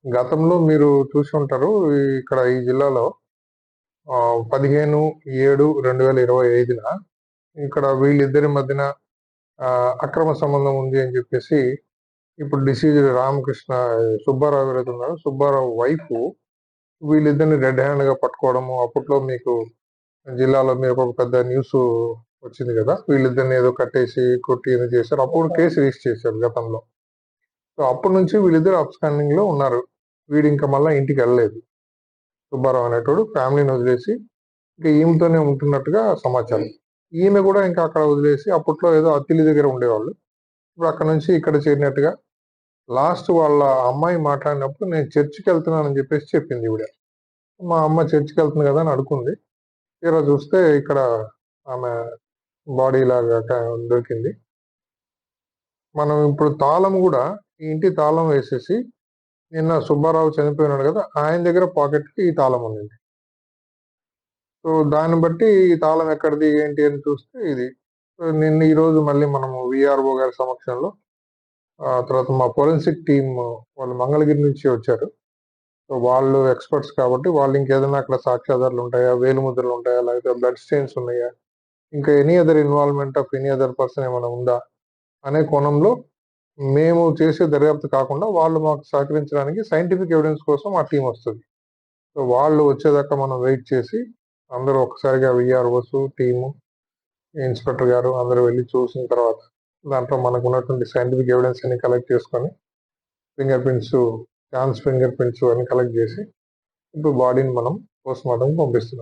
గతంలో మీరు చూసి ఉంటారు. ఇక్కడ ఈ జిల్లాలో 15/7/2025న ఇక్కడ వీళ్ళిద్దరి మధ్యన అక్రమ సంబంధం ఉంది అని చెప్పేసి ఇప్పుడు డిసీజ్డ్ రామకృష్ణ సుబ్బారావు ఎవరైతే ఉన్నారో సుబ్బారావు వైఫ్ వీళ్ళిద్దరిని రెడ్ హ్యాండ్‌గా పట్టుకోవడము. అప్పట్లో మీకు జిల్లాలో మీరు ఒక పెద్ద న్యూస్ వచ్చింది కదా! వీళ్ళిద్దరిని ఏదో కట్టేసి, కొట్టి ఏదో చేశారు. అప్పుడు కేస్ రిజిస్టర్ చేశారు గతంలో. సో, అప్పటి నుంచి వీళ్ళిద్దరు అబ్‌స్కాండింగ్‌లో ఉన్నారు. వీడింకా మళ్ళా ఇంటికెళ్ళలేదు. సుబ్బారావు అనేటోడు ఫ్యామిలీని వదిలేసి ఇంక ఈమెతోనే ఉంటున్నట్టుగా సమాచారం. ఈమె గూడా ఇంకా అక్కడ వదిలేసి అప్పట్లో ఏదో అత్తిలి దగ్గర ఉండేవాళ్ళు. ఇప్పుడు అక్కడి నుంచి ఇక్కడ చేరినట్టుగా లాస్ట్ వాళ్ళ అమ్మాయి మాట్లాడినప్పుడు నేను చర్చికెళ్తున్నానని జెప్పేసి చెప్పింది ఈవిడ. మా అమ్మ చర్చికెళ్తుంది గదా! అని అనుకుంది. తీరా చూస్తే ఇక్కడ ఆమె బాడీ లాగా దొరికింది. మనం ఇప్పుడు తాళం గూడా ఈ ఇంటి తాళం వేసేసి నిన్న సుబ్బారావు చనిపోయినాడు గదా! ఆయన దగ్గర పాకెట్‌కి ఈ తాళం ఉండింది. సో, దాన్ని బట్టి ఈ తాళం ఎక్కడిది ఏంటి అని చూస్తే ఇది. సో, నిన్న ఈరోజు మళ్ళీ మనము వీఆర్‌ఓ గారి సమక్షంలో తర్వాత మా ఫోరెన్సిక్ టీమ్ వాళ్ళు మంగళగిరి నుంచి వచ్చారు. సో, వాళ్ళు ఎక్స్‌పర్ట్స్ కాబట్టి వాళ్ళు ఇంకేదైనా అక్కడ సాక్ష్యాధారాలు ఉంటాయా? వేలిముద్రలు ఉంటాయా? లేకపోతే బ్లడ్ స్టెయిన్స్ ఉన్నాయా? ఇంకా any other involvement of any other person ఏమైనా ఉందా? అనే కోణంలో మేము చేసే దర్యాప్తు కాకుండా వాళ్ళు మాకు సహకరించడానికి సైంటిఫిక్ ఎవిడెన్స్ కోసం మా టీమ్ వస్తది. సో, వాళ్ళు వచ్చేదాకా మనం వెయిట్ చేసి అందరూ ఒక్కసారిగా వీఆర్‌ఓస్, టీము, ఇన్స్‌పెక్టర్ గారు అందరూ వెళ్లి చూసిన తర్వాత దాంట్లో మనకున్నటువంటి సైంటిఫిక్ ఎవిడెన్స్ అన్ని కలెక్ట్ చేసుకొని finger prints, John's finger prints అన్ని కలెక్ట్ చేసి ఇప్పుడు బాడీని మనం పోస్ట్‌మార్టంకి పంపిస్తున్నాం.